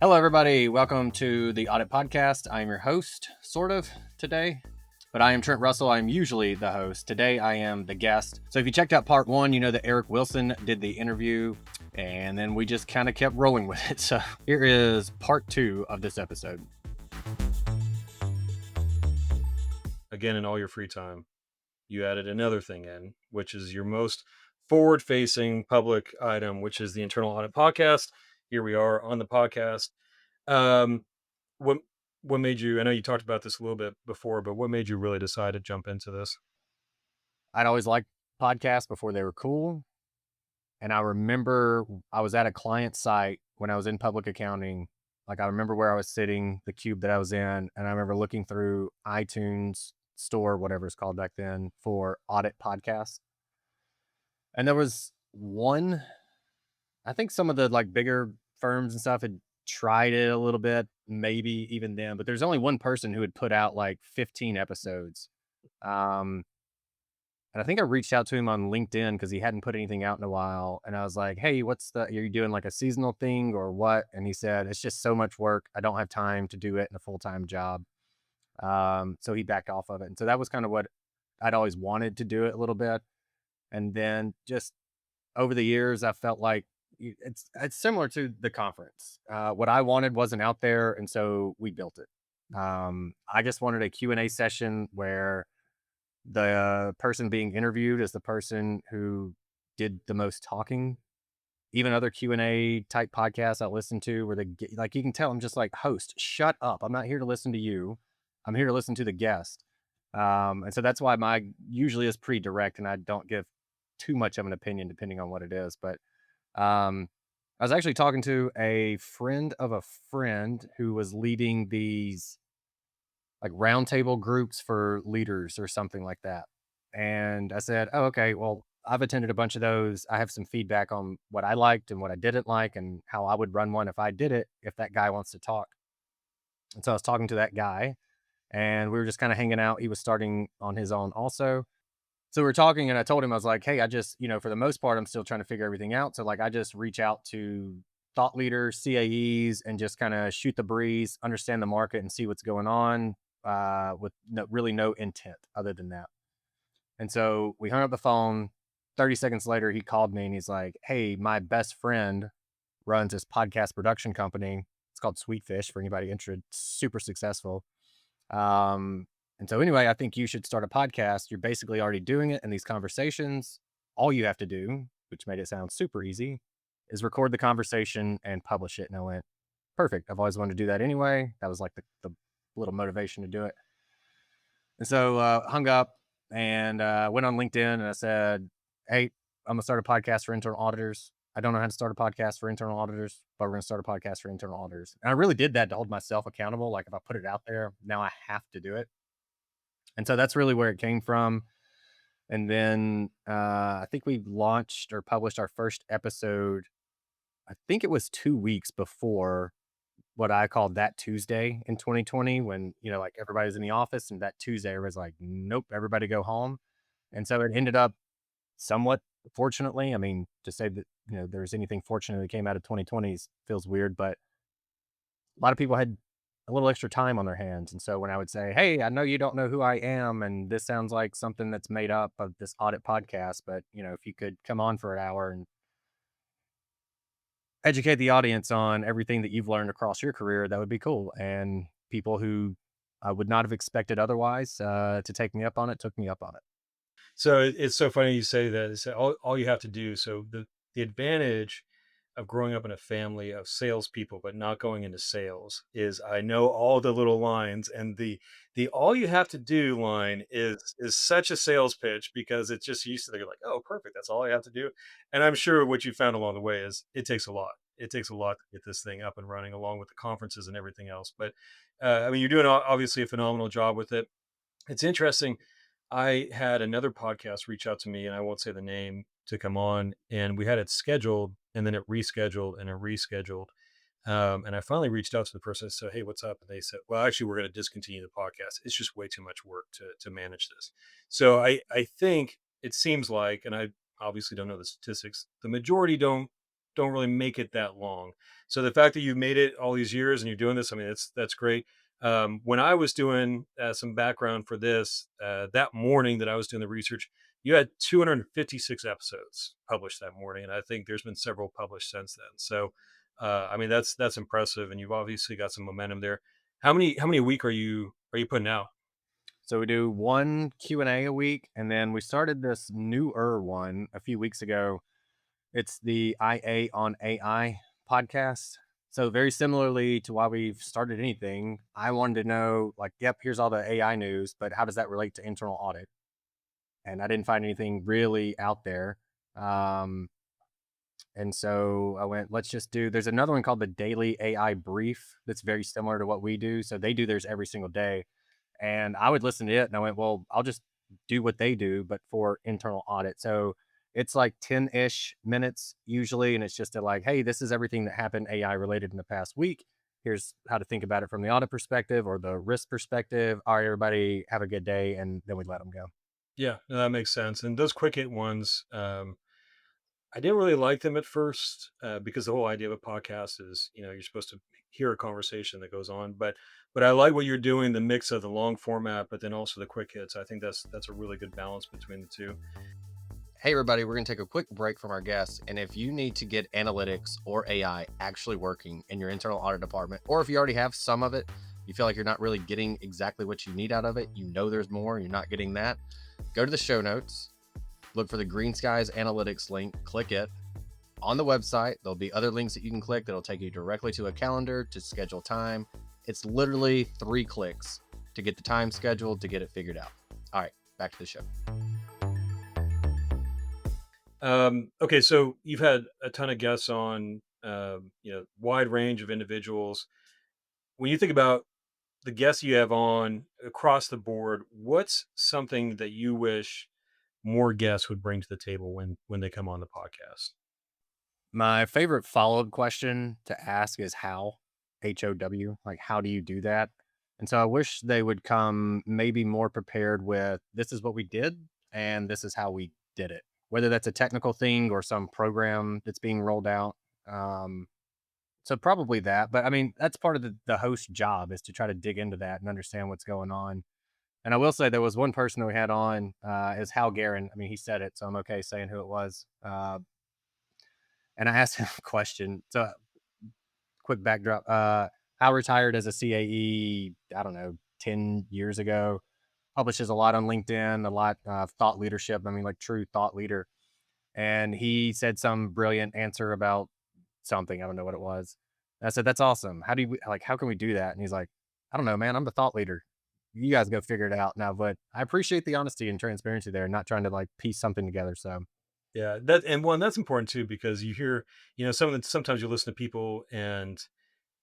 Hello, everybody. Welcome to the Audit Podcast. I'm your host, sort of, today, but I am Trent Russell. I'm usually the host. Today, I am the guest. So if you checked out part one, you know that Eric Wilson did the interview, and then we just kind of kept rolling with it. So here is part two of this episode. Again, in all your free time, you added another thing in, which is your most forward-facing public item, which is the Internal Audit Podcast. Here we are on the podcast. Um, what what made you? I know you talked about this a little bit before, but what made you really decide to jump into this? I'd always liked podcasts before they were cool. And I remember I was at a client site when I was in public accounting. Like I remember where I was sitting, the cube that I was in, and I remember looking through iTunes store, whatever it's called back then, for Audit Podcast. And there was one, I think some of the like bigger firms and stuff had tried it a little bit, maybe even then, but there's only one person who had put out like 15 episodes. Um, and I think I reached out to him on LinkedIn because he hadn't put anything out in a while. And I was like, hey, are you doing like a seasonal thing or what? And he said, it's just so much work. I don't have time to do it in a full-time job. So he backed off of it. And so that was kind of what I'd always wanted to do it a little bit. And then just over the years, I felt like it's similar to the conference. What I wanted wasn't out there. And so we built it. I just wanted a Q&A session where the person being interviewed is the person who did the most talking. Even other Q&A type podcasts I listen to where like, you can tell I'm just like, host, shut up. I'm not here to listen to you. I'm here to listen to the guest. And so that's why my usually is pretty direct and I don't give too much of an opinion depending on what it is. But I was actually talking to a friend of a friend who was leading these like roundtable groups for leaders or something like that. And I said, oh, okay, well, I've attended a bunch of those. I have some feedback on what I liked and what I didn't like and how I would run one if I did it, if that guy wants to talk. And so I was talking to that guy and we were just kind of hanging out. He was starting on his own also. So we were talking and I told him, I was like, hey, I just, for the most part, I'm still trying to figure everything out. So like, I just reach out to thought leaders, CAEs, and just kind of shoot the breeze, understand the market and see what's going on with really no intent other than that. And so we hung up the phone. 30 seconds later, he called me and he's like, hey, my best friend runs this podcast production company. It's called Sweetfish for anybody interested, super successful. And so anyway, I think you should start a podcast. You're basically already doing it in these conversations. All you have to do, which made it sound super easy, is record the conversation and publish it. And I went, perfect. I've always wanted to do that anyway. That was like the little motivation to do it. And so hung up and went on LinkedIn and I said, hey, I'm going to start a podcast for internal auditors. I don't know how to start a podcast for internal auditors, but we're going to start a podcast for internal auditors. And I really did that to hold myself accountable. Like if I put it out there, now I have to do it. And so that's really where it came from. And then I think we launched or published our first episode. I think it was 2 weeks before what I called that Tuesday in 2020 when, like everybody's in the office and that Tuesday everybody's like, nope, everybody go home. And so it ended up somewhat fortunately. I mean, to say that, there's anything fortunate that came out of 2020 feels weird, but a lot of people had a little extra time on their hands. And so when I would say, hey, I know you don't know who I am, and this sounds like something that's made up of this audit podcast, but if you could come on for an hour and educate the audience on everything that you've learned across your career, that would be cool. And people who I would not have expected otherwise to take me up on it, took me up on it. So it's so funny you say that. It's all you have to do. So the advantage of growing up in a family of salespeople, but not going into sales, is I know all the little lines, and the all you have to do line is such a sales pitch because it's just used to. They're like, oh, perfect, that's all I have to do. And I'm sure what you found along the way is it takes a lot. It takes a lot to get this thing up and running, along with the conferences and everything else. But I mean, you're doing obviously a phenomenal job with it. It's interesting. I had another podcast reach out to me, and I won't say the name, to come on, and we had it scheduled, and then it rescheduled and it rescheduled. And I finally reached out to the person. I said, "Hey, what's up?" And they said, "Well, actually, we're going to discontinue the podcast. It's just way too much work to manage this." So I think it seems like, and I obviously don't know the statistics, the majority don't don't really make it that long. So the fact that you made it all these years and you're doing this, I mean, that's great. When I was doing some background for this, that morning that I was doing the research, you had 256 episodes published that morning, and I think there's been several published since then. So, I mean, that's impressive, and you've obviously got some momentum there. How many a week are you putting out? So we do one Q&A a week, and then we started this newer one a few weeks ago. It's the IA on AI podcast. So very similarly to why we've started anything, I wanted to know, like, yep, here's all the AI news, but how does that relate to internal audit? And I didn't find anything really out there. Um, and so I went, let's just do, there's another one called the Daily AI Brief that's very similar to what we do. So they do theirs every single day. And I would listen to it and I went, well, I'll just do what they do, but for internal audit. So it's like 10-ish minutes usually. And it's just like, hey, this is everything that happened AI related in the past week. Here's how to think about it from the audit perspective or the risk perspective. All right, everybody have a good day. And then we let them go. Yeah, no, that makes sense. And those quick hit ones, I didn't really like them at first because the whole idea of a podcast is, you're supposed to hear a conversation that goes on. But I like what you're doing, the mix of the long format, but then also the quick hits. I think that's a really good balance between the two. Hey, everybody, we're going to take a quick break from our guests. And if you need to get analytics or AI actually working in your internal audit department, or if you already have some of it, you feel like you're not really getting exactly what you need out of it, there's more, you're not getting that, go to the show notes, look for the Green Skies Analytics link, click it. On the website, there'll be other links that you can click that'll take you directly to a calendar to schedule time. It's literally 3 clicks to get the time scheduled, to get it figured out. All right, back to the show. Okay, so you've had a ton of guests on, wide range of individuals. When you think about the guests you have on across the board, what's something that you wish more guests would bring to the table when they come on the podcast? My favorite follow-up question to ask is how, HOW, like how do you do that? And so I wish they would come maybe more prepared with this is what we did and this is how we did it. Whether that's a technical thing or some program that's being rolled out. Um, so probably that, but I mean that's part of the host job is to try to dig into that and understand what's going on. And I will say there was one person that we had on is Hal Garin. I mean he said it, so I'm okay saying who it was. And I asked him a question. So quick backdrop. Hal retired as a CAE, I don't know, 10 years ago. Publishes a lot on LinkedIn, a lot of thought leadership. I mean, like true thought leader. And he said some brilliant answer about something. I don't know what it was. And I said, that's awesome. How do you like, how can we do that? And he's like, I don't know, man. I'm the thought leader. You guys go figure it out now. But I appreciate the honesty and transparency there, not trying to like piece something together. So, Yeah, that's important too because you hear, sometimes you listen to people and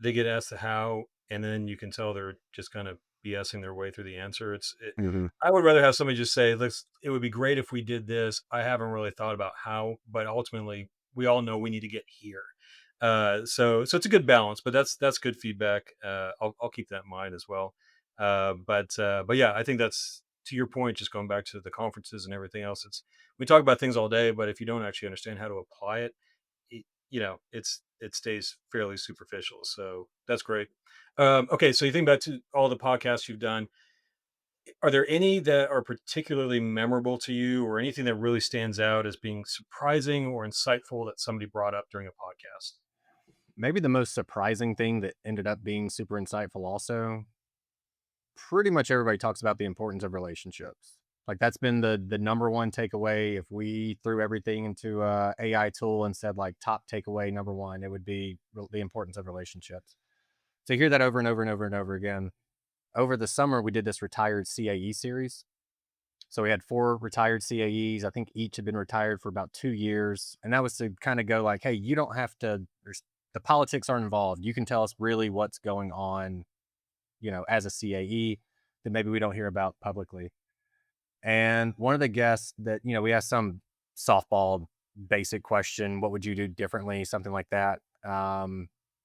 they get asked the how, and then you can tell they're just kind of BSing their way through the answer. mhm. I would rather have somebody just say, "Let's. It would be great if we did this. I haven't really thought about how, but ultimately, we all know we need to get here." So it's a good balance, but that's good feedback. I'll keep that in mind as well. But yeah, I think that's to your point. Just going back to the conferences and everything else, we talk about things all day, but if you don't actually understand how to apply it, it stays fairly superficial. So that's great. Okay, so you think back to all the podcasts you've done. Are there any that are particularly memorable to you, or anything that really stands out as being surprising or insightful that somebody brought up during a podcast? Maybe the most surprising thing that ended up being super insightful also, pretty much everybody talks about the importance of relationships. Like that's been the number one takeaway. If we threw everything into a AI tool and said like top takeaway number one, it would be the importance of relationships. So you hear that over and over and over and over again. Over the summer, we did this retired CAE series. So we had 4 retired CAEs. I think each had been retired for about 2 years, and that was to kind of go like, hey, you don't have to. The politics aren't involved. You can tell us really what's going on, as a CAE that maybe we don't hear about publicly. And one of the guests that, we asked some softball basic question, what would you do differently? Something like that.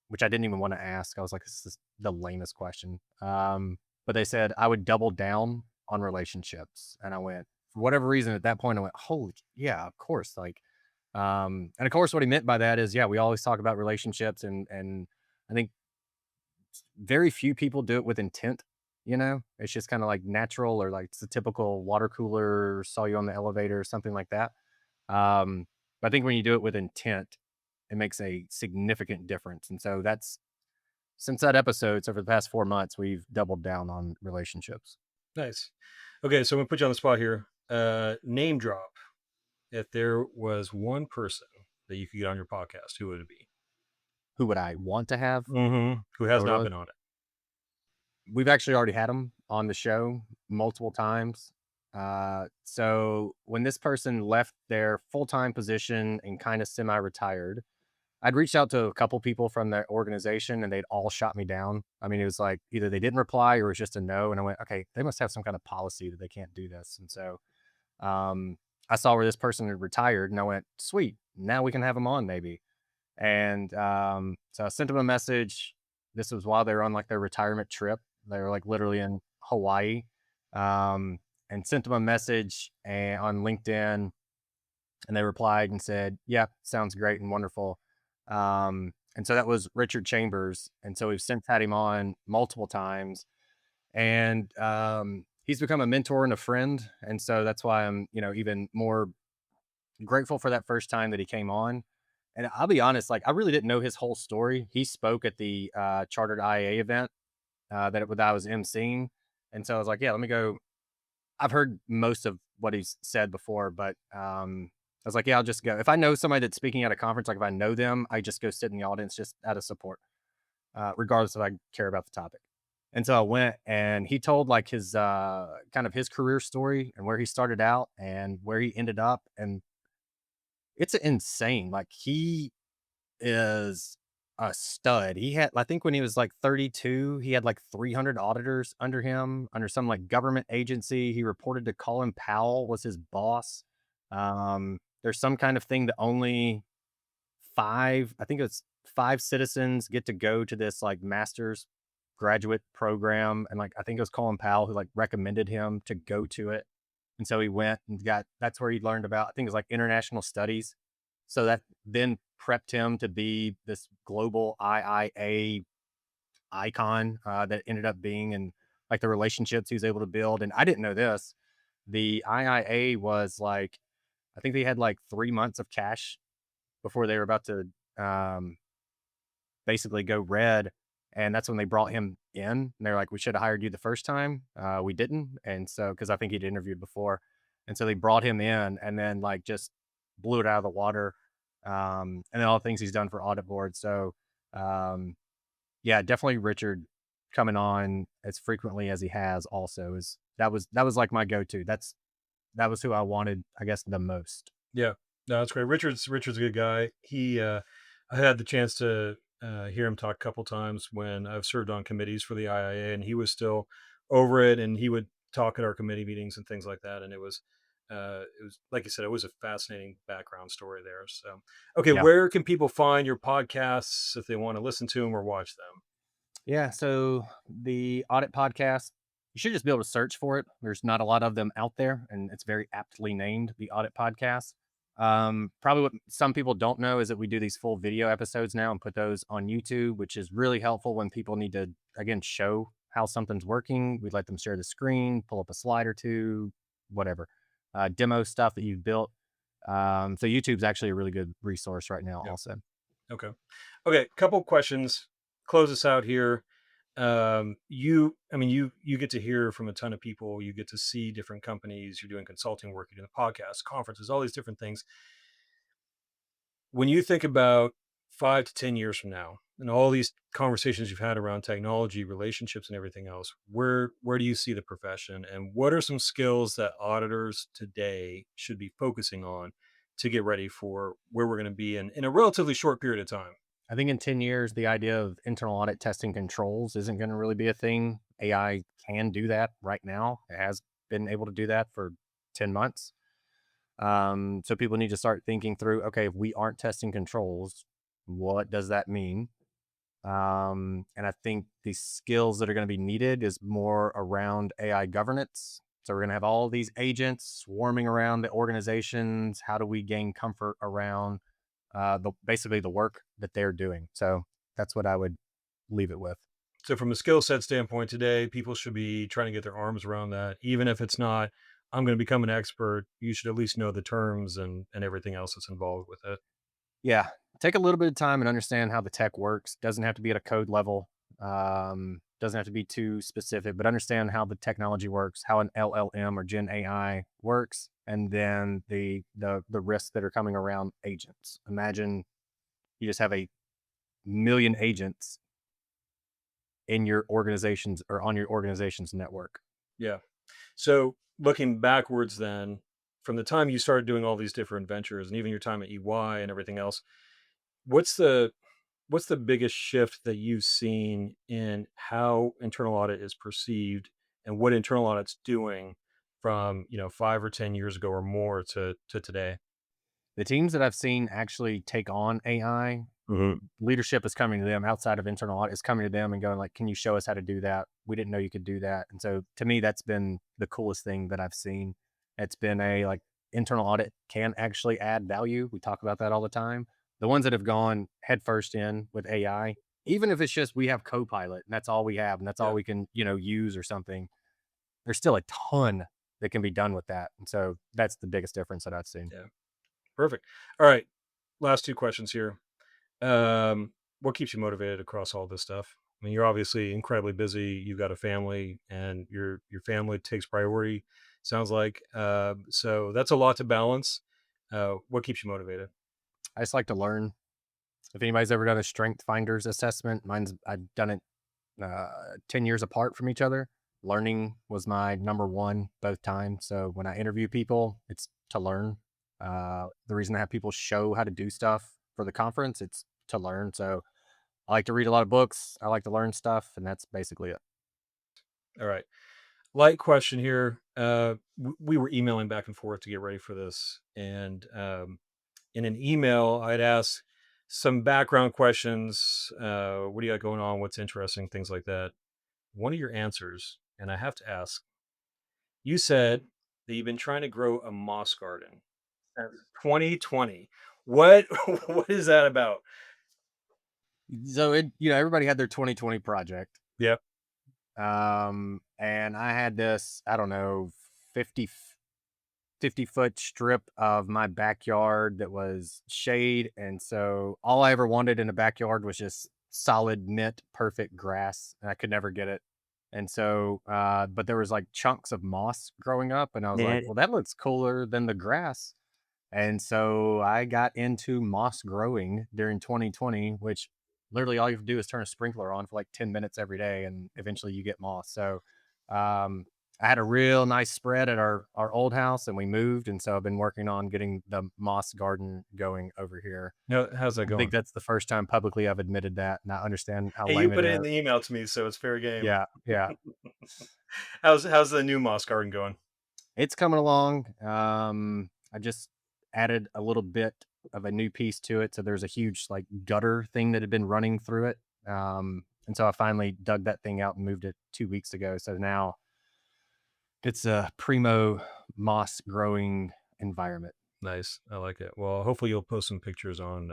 Which I didn't even want to ask. I was like, this is the lamest question. But they said I would double down on relationships. And I went, for whatever reason at that point, I went, holy, yeah, of course. Like And of course, what he meant by that is, yeah, we always talk about relationships, and I think very few people do it with intent. It's just kind of like natural, or like it's the typical water cooler saw you on the elevator, or something like that. But I think when you do it with intent, it makes a significant difference. And so that's since that episode, so for the past 4 months, we've doubled down on relationships. Nice. Okay, so I'm gonna put you on the spot here. Name drop. If there was one person that you could get on your podcast, who would it be? Who would I want to have? Who has not Totally. been on it? We've actually already had them on the show multiple times. So when this person left their full-time position and kind of semi-retired, I'd reached out to a couple people from their organization and they'd all shot me down. I mean, it was like either they didn't reply or it was just a no. And I went, okay, they must have some kind of policy that they can't do this. And so um, I saw where this person had retired and I went, sweet, now we can have them on maybe. And so I sent them a message. This was while they were on like their retirement trip. They were like literally in Hawaii. Um, and sent them a message on LinkedIn, and they replied and said, "Yeah, sounds great and wonderful." And so that was Richard Chambers, and so we've since had him on multiple times, and he's become a mentor and a friend, and so that's why I'm, even more grateful for that first time that he came on. And I'll be honest, like I really didn't know his whole story. He spoke at the Chartered IA event that I was emceeing, and so I was like, "Yeah, let me go." I've heard most of what he's said before, but I was like, yeah, I'll just go. If I know somebody that's speaking at a conference, like if I know them, I just go sit in the audience just out of support, regardless if I care about the topic. And so I went, and he told like his kind of his career story and where he started out and where he ended up, and it's insane. Like he is a stud. He had, I think, when he was like 32, he had like 300 auditors under him, under some like government agency. He reported to Colin Powell was his boss. There's some kind of thing that only five, I think it's five citizens get to go to this like master's graduate program. And like, I think it was Colin Powell who like recommended him to go to it. And so he went and that's where he learned about, I think it was like international studies. So that then prepped him to be this global IIA icon that ended up being, and like the relationships he was able to build. And I didn't know this. The IIA was like, I think they had like 3 months of cash before they were about to um, basically go red. And that's when they brought him in. And they're like, we should have hired you the first time. We didn't. And so, because I think he'd interviewed before. And so they brought him in and then like just blew it out of the water. And then all the things he's done for audit board. So, um, yeah, definitely Richard coming on as frequently as he has also is that was like my go-to. That was who I wanted, I guess, the most. Yeah, no, that's great. Richard's a good guy. I had the chance to hear him talk a couple times when I've served on committees for the IIA, and he was still over it, and he would talk at our committee meetings and things like that. And it was like you said, it was a fascinating background story there. So, okay, Yeah. where can people find your podcasts if they want to listen to them or watch them? Yeah, so the Audit Podcast, you should just be able to search for it. There's not a lot of them out there, and it's very aptly named the Audit Podcast. Probably what some people don't know is that we do these full video episodes now and put those on YouTube, which is really helpful when people need to, again, show how something's working. We let them share the screen, pull up a slide or two, whatever, demo stuff that you've built. So YouTube's actually a really good resource right now, Yeah. also. Okay. Okay. Couple questions. Close us out here. You get to hear from a ton of people. You get to see different companies. You're doing consulting work. You're doing podcasts, conferences, all these different things. When you think about 5 to 10 years from now, and all these conversations you've had around technology, relationships, and everything else, where do you see the profession, and what are some skills that auditors today should be focusing on to get ready for where we're going to be in a relatively short period of time? I think in 10 years, the idea of internal audit testing controls isn't going to really be a thing. AI can do that right now. It has been able to do that for 10 months. So people need to start thinking through, okay, if we aren't testing controls, what does that mean? And I think the skills that are going to be needed is more around AI governance So we're going to have all these agents swarming around the organizations. How do we gain comfort around basically the work that they're doing? So that's what I would leave it with. So from a skill set standpoint today, people should be trying to get their arms around that. Even if it's not, I'm going to become an expert, you should at least know the terms and everything else that's involved with it. Yeah, take a little bit of time and understand how the tech works. Doesn't have to be at a code level. Doesn't have to be too specific, but understand how the technology works, how an LLM or Gen AI works, and then the risks that are coming around agents. Imagine you just have a million agents in your organizations or on your organization's network. Yeah. So looking backwards then, from the time you started doing all these different ventures and even your time at EY and everything else, what's the what's the biggest shift that you've seen in how internal audit is perceived and what internal audit's doing from, 5 or 10 years ago or more to today? The teams that I've seen actually take on AI, Hmm. leadership is coming to them outside of internal audit is coming to them and going like, can you show us how to do that? We didn't know you could do that. And so to me, that's been the coolest thing that I've seen. It's been like internal audit can actually add value. We talk about that all the time. The ones that have gone headfirst in with AI, even if it's just we have Copilot and that's all we have and that's all Yeah. we can, use or something, there's still a ton that can be done with that. And so that's the biggest difference that I've seen. Yeah. Perfect. All right. Last two questions here. What keeps you motivated across all this stuff? I mean, you're obviously incredibly busy. You've got a family, and your family takes priority. Sounds like so that's a lot to balance. What keeps you motivated? I just like to learn. If anybody's ever done a strength finders assessment, I've done it 10 years apart from each other. Learning was my number one both times. So when I interview people, it's to learn. The reason I have people show how to do stuff for the conference, it's to learn. So I like to read a lot of books. I like to learn stuff, and that's basically it. All right, light question here. We were emailing back and forth to get ready for this, and in an email, I'd ask some background questions. What do you got going on? What's interesting? Things like that. One of your answers, and I have to ask, you said that you've been trying to grow a moss garden since 2020. What what is that about? So everybody had their 2020 project. Yep. And I had this, I don't know, 50 50-foot strip of my backyard that was shade. And so all I ever wanted in a backyard was just solid, mint, perfect grass. And I could never get it. And so, but there was like chunks of moss growing up. And I was like, Man. well, that looks cooler than the grass. And so I got into moss growing during 2020, which literally all you have to do is turn a sprinkler on for like 10 minutes every day and eventually you get moss. So um, I had a real nice spread at our old house and we moved. And so I've been working on getting the moss garden going over here. No, how's that I think going? that's the first time publicly I've admitted that and I understand how Hey, you lame it put it in is. the email to me, so it's fair game. Yeah. Yeah. How's the new moss garden going? It's coming along. I just added a little bit of a new piece to it. So there's a huge like gutter thing that had been running through it. And so I finally dug that thing out and moved it 2 weeks ago. So now it's a primo moss growing environment. Nice, I like it. Well, hopefully you'll post some pictures on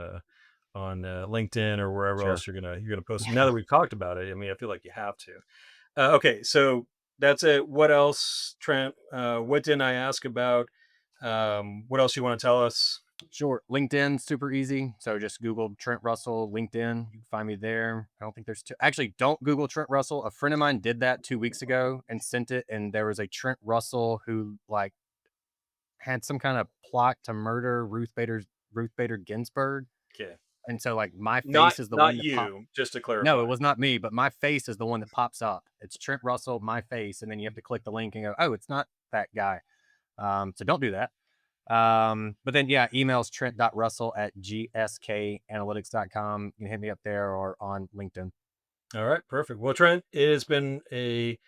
LinkedIn or wherever Sure. else you're gonna post. Now that we've talked about it, I mean, I feel like you have to. Okay, so that's it. What else, Trent? What didn't I ask about? What else you want to tell us? Sure. LinkedIn, super easy. So just Google Trent Russell, LinkedIn. You can find me there. I don't think there's two. Actually, don't Google Trent Russell. A friend of mine did that 2 weeks ago and sent it. And there was a Trent Russell who like had some kind of plot to murder Ruth Bader Ginsburg. Okay, And so like my not face is the not one that popped. you. Just to No, it clarify. was not me, but my face is the one that pops up. It's Trent Russell, my face, and then you have to click the link and go, oh, it's not that guy. So don't do that. But then yeah, emails trent.russell@gskanalytics.com. You can hit me up there or on LinkedIn. All right, perfect. Well, Trent, it has been a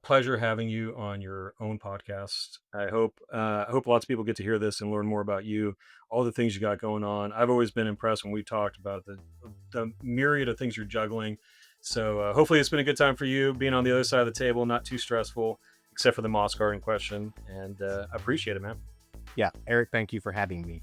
pleasure having you on your own podcast. I hope lots of people get to hear this and learn more about you, all the things you got going on. I've always been impressed when we talked about the myriad of things you're juggling. So hopefully, it's been a good time for you being on the other side of the table, not too stressful. except for the Moss Garden question. And I appreciate it, man. Yeah, Eric, thank you for having me.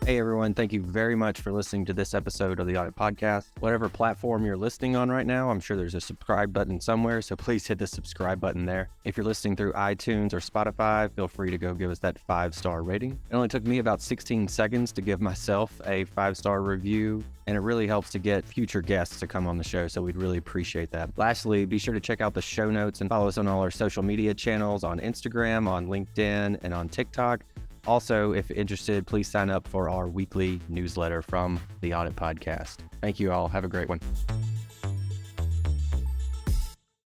Hey everyone, thank you very much for listening to this episode of the Audit Podcast. Whatever platform you're listening on right now, I'm sure there's a subscribe button somewhere, so please hit the subscribe button there. If you're listening through iTunes or Spotify, feel free to go give us that 5-star rating. It only took me about 16 seconds to give myself a 5-star review, and it really helps to get future guests to come on the show, so we'd really appreciate that. Lastly, be sure to check out the show notes and follow us on all our social media channels on Instagram, on LinkedIn, and on TikTok. Also, if interested, please sign up for our weekly newsletter from the Audit Podcast. Thank you all. Have a great one.